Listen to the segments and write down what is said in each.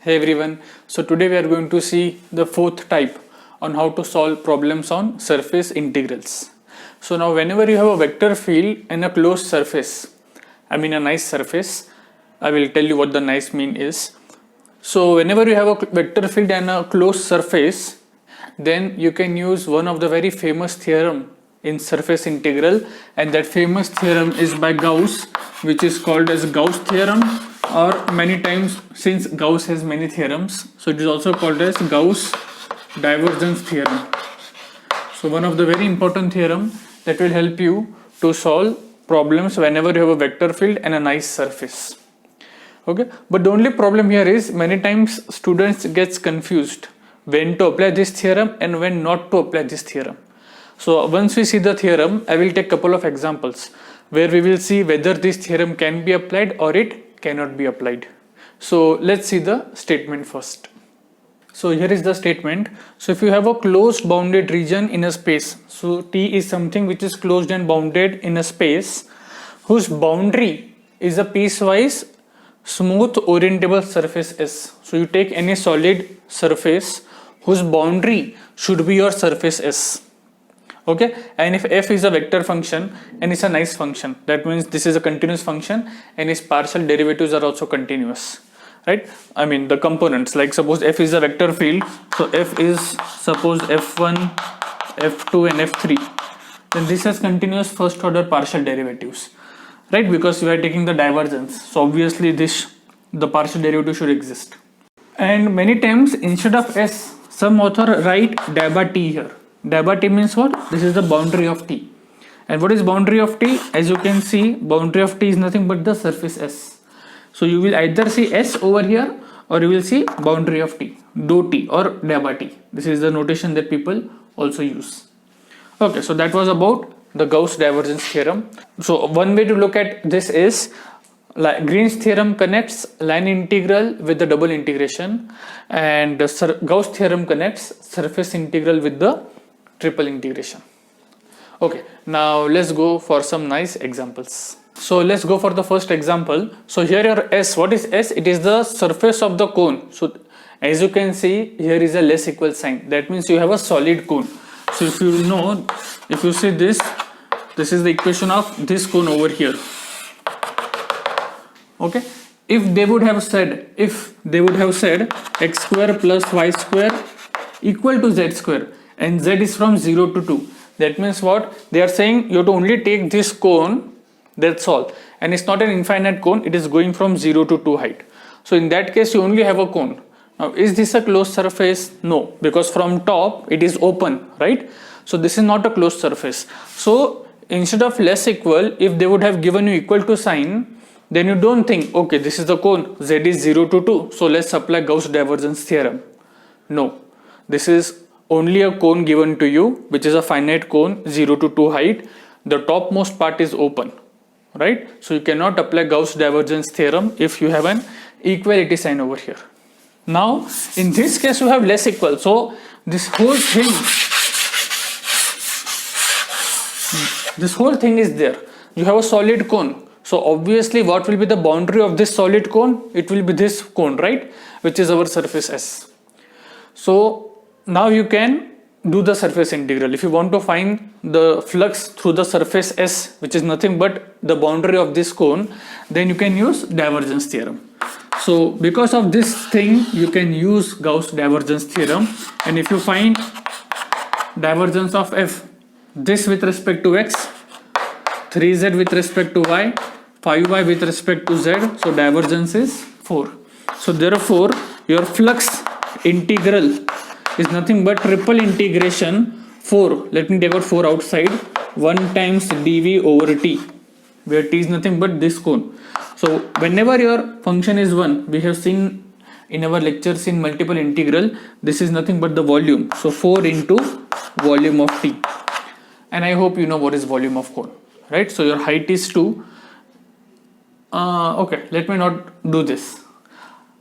Hey everyone, so today we are going to see the fourth type on how to solve problems on surface integrals. So now whenever you have a vector field in a closed surface, I mean a nice surface, I will tell you what the nice mean is. So whenever you have a vector field and a closed surface, then you can use one of the very famous theorem in surface integral, and that famous theorem is by Gauss, which is called as Gauss theorem, or many times, since Gauss has many theorems, so it is also called as Gauss divergence theorem. So one of the very important theorem that will help you to solve problems whenever you have a vector field and a nice surface. Okay, but the only problem here is many times students gets confused when to apply this theorem and when not to apply this theorem. So once we see the theorem, I will take couple of examples where we will see whether this theorem can be applied or it cannot be applied. So let's see the statement first. So here is the statement. So if you have a closed bounded region in a space, so T is something which is closed and bounded in a space whose boundary is a piecewise smooth orientable surface S. So you take any solid surface whose boundary should be your surface S. Okay, and if f is a vector function and it's a nice function, that means this is a continuous function and its partial derivatives are also continuous, right? I mean the components, like suppose f is a vector field, so f is suppose f1, f2 and f3, then this has continuous first order partial derivatives, right? Because we are taking the divergence, so obviously the partial derivative should exist. And many times instead of s, some author write dabba t here. Dabba t means what? This is the boundary of T. And what is boundary of T? As you can see, boundary of T is nothing but the surface S. So you will either see S over here or you will see boundary of T, dou T or dabba T. This is the notation that people also use. Okay, so that was about the Gauss divergence theorem. So one way to look at this is Green's theorem connects line integral with the double integration, and the Gauss theorem connects surface integral with the triple integration. Okay, now let's go for some nice examples. So let's go for the first example. So here your S, what is S? It is the surface of the cone. So as you can see, here is a less equal sign. That means you have a solid cone. So if you know, if you see this is the equation of this cone over here. Okay, if they would have said x square plus y square equal to z square, and z is from 0 to 2, that means what they are saying, you have to only take this cone, that's all, and it's not an infinite cone, it is going from 0 to 2 height. So in that case you only have a cone. Now is this a closed surface? No, because from top it is open, right? So this is not a closed surface. So instead of less equal, if they would have given you equal to sign, then you don't think, okay, this is the cone, z is 0 to 2, so let's apply Gauss divergence theorem. No, this is only a cone given to you, which is a finite cone, 0 to 2 height. The topmost part is open, right? So you cannot apply Gauss divergence theorem if you have an equality sign over here. Now in this case you have less equal, so this whole thing is there. You have a solid cone. So obviously what will be the boundary of this solid cone? It will be this cone, right? Which is our surface S. So now you can do the surface integral. If you want to find the flux through the surface S, which is nothing but the boundary of this cone, then you can use divergence theorem. So because of this thing, you can use Gauss divergence theorem. And if you find divergence of F, this with respect to X, 3z with respect to Y, 5y with respect to Z, so divergence is 4. So therefore your flux integral is nothing but triple integration 4, let me take out 4 outside, 1 times dv over t, where t is nothing but this cone. So whenever your function is 1, we have seen in our lectures in multiple integral, this is nothing but the volume, so 4 into volume of t. And I hope you know what is volume of cone, right? So your height is 2. Okay, let me not do this.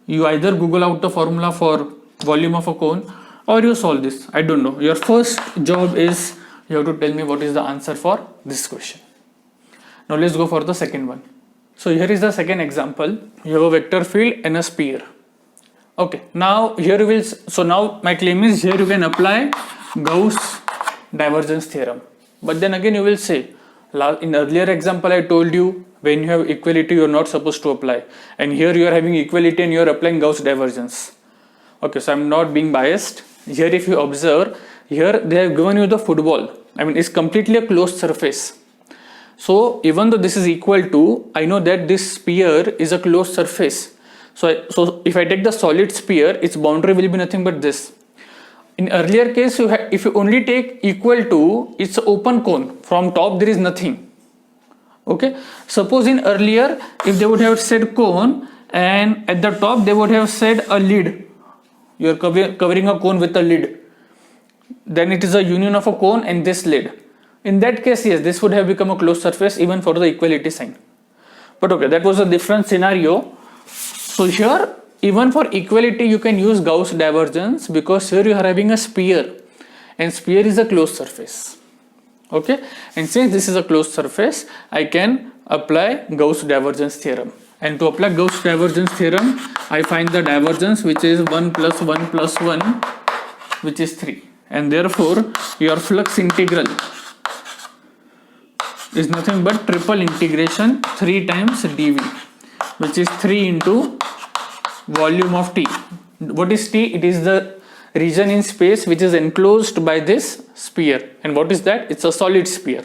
You either Google out the formula for volume of a cone or you solve this. I don't know. Your first job is you have to tell me what is the answer for this question. Now let's go for the second one. So here is the second example. You have a vector field and a sphere. Okay, now here you will, so now my claim is here you can apply Gauss divergence theorem. But then again you will say, in earlier example I told you when you have equality you are not supposed to apply, and here you are having equality and you are applying Gauss divergence. Okay, so I am not being biased. Here if you observe, here they have given you the football. I mean it's completely a closed surface. So even though this is equal to, I know that this sphere is a closed surface. So if I take the solid sphere, its boundary will be nothing but this. In earlier case, if you only take equal to, it's an open cone. From top there is nothing. Okay. Suppose in earlier, if they would have said cone, and at the top they would have said a lid. You are covering a cone with a lid. Then it is a union of a cone and this lid. In that case, yes, this would have become a closed surface even for the equality sign. But okay, that was a different scenario. So here, even for equality, you can use Gauss divergence because here you are having a sphere, and sphere is a closed surface. Okay, and since this is a closed surface, I can apply Gauss divergence theorem. And to apply Gauss divergence theorem, I find the divergence which is 1 plus 1 plus 1, which is 3. And therefore, your flux integral is nothing but triple integration 3 times dV, which is 3 into volume of T. What is T? It is the region in space which is enclosed by this sphere. And what is that? It's a solid sphere,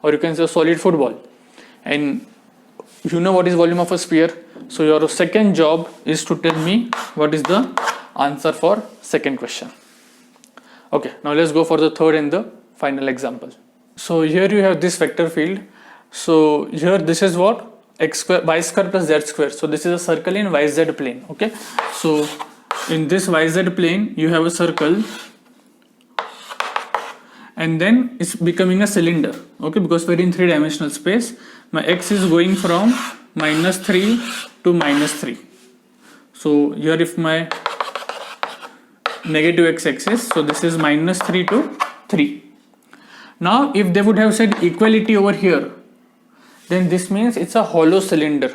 or you can say a solid football. And you know what is volume of a sphere. So your second job is to tell me what is the answer for second question. Okay, now let's go for the third and the final example. So here you have this vector field. So here this is what? X square, y square plus z square. So this is a circle in yz plane. Okay, so in this yz plane you have a circle, and then it's becoming a cylinder. Okay, because we're in 3-dimensional space. My x is going from -3 to -3. So here if my negative x-axis, so this is -3 to 3. Now if they would have said equality over here, then this means it's a hollow cylinder.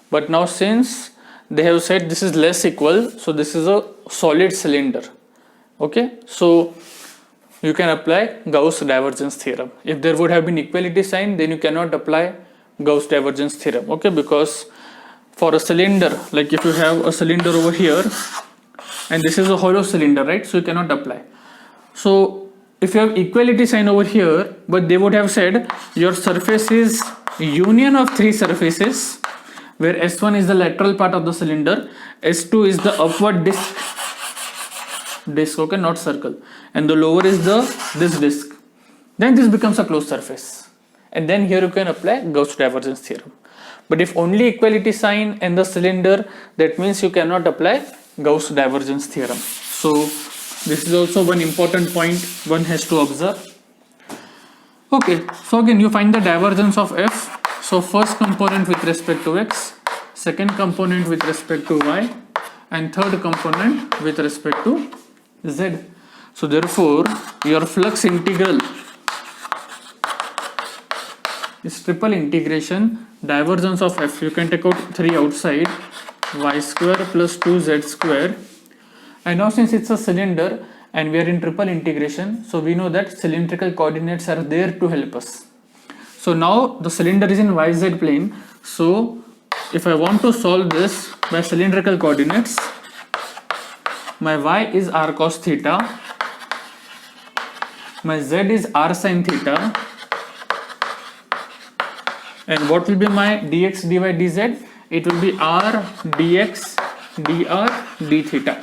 But now since they have said this is less equal, so this is a solid cylinder. Okay, so you can apply Gauss divergence theorem. If there would have been equality sign, then you cannot apply Gauss divergence theorem. Okay, because for a cylinder, like if you have a cylinder over here and this is a hollow cylinder, right? So you cannot apply. So if you have equality sign over here, but they would have said your surface is union of 3 surfaces, where S1 is the lateral part of the cylinder, S2 is the upward disc, okay, not circle, and the lower is this disc. Then this becomes a closed surface, and then here you can apply Gauss divergence theorem. But if only equality sign and the cylinder, that means you cannot apply Gauss divergence theorem. So this is also one important point one has to observe. Okay, so again you find the divergence of f. So first component with respect to x, second component with respect to y, and third component with respect to z. So therefore your flux integral is triple integration divergence of f. You can take out 3 outside, y square plus 2z square. And now since it's a cylinder and we are in triple integration, so we know that cylindrical coordinates are there to help us. So now the cylinder is in yz plane. So if I want to solve this by cylindrical coordinates, my y is r cos theta, my z is r sin theta, and what will be my dx dy dz? It will be r dx dr d theta.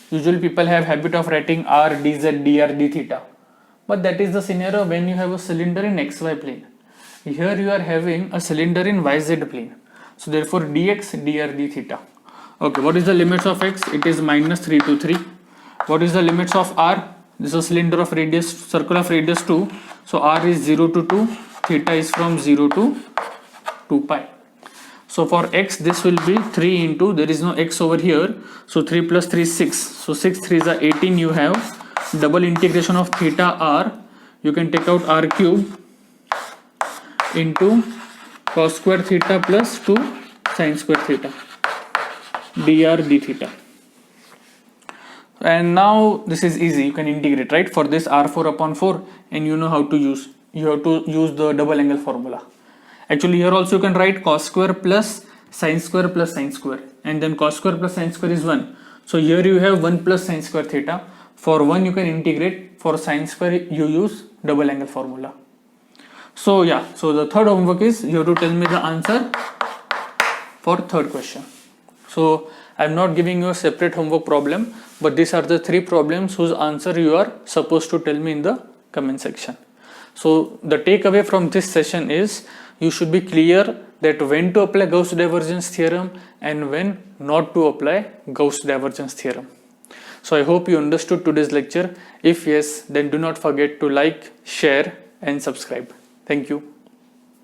Usually people have habit of writing r dz dr d theta, but that is the scenario when you have a cylinder in xy plane. Here you are having a cylinder in yz plane, so therefore dx dr d theta. Okay, what is the limits of x? It is -3 to 3. What is the limits of r? This is a cylinder of radius, circle of radius 2, so r is 0 to 2, theta is from 0 to 2 pi. So for x this will be 3 into, there is no x over here, so 3 plus 3 is 6, so 6 3s are 18. You have double integration of theta r, you can take out r cube into cos square theta plus 2 sin square theta. dr d theta. And now this is easy, you can integrate, right? For this r4 upon 4, and you know how to use, you have to use the double angle formula. Actually here also you can write cos square plus sine square, and then cos square plus sine square is 1. So here you have 1 plus sine square theta. For 1 you can integrate, for sine square you use double angle formula. So yeah, so the third homework is you have to tell me the answer for third question. So I am not giving you a separate homework problem, but these are the 3 problems whose answer you are supposed to tell me in the comment section. So the takeaway from this session is you should be clear that when to apply Gauss divergence theorem and when not to apply Gauss divergence theorem. So I hope you understood today's lecture. If yes, then do not forget to like, share and subscribe. Thank you.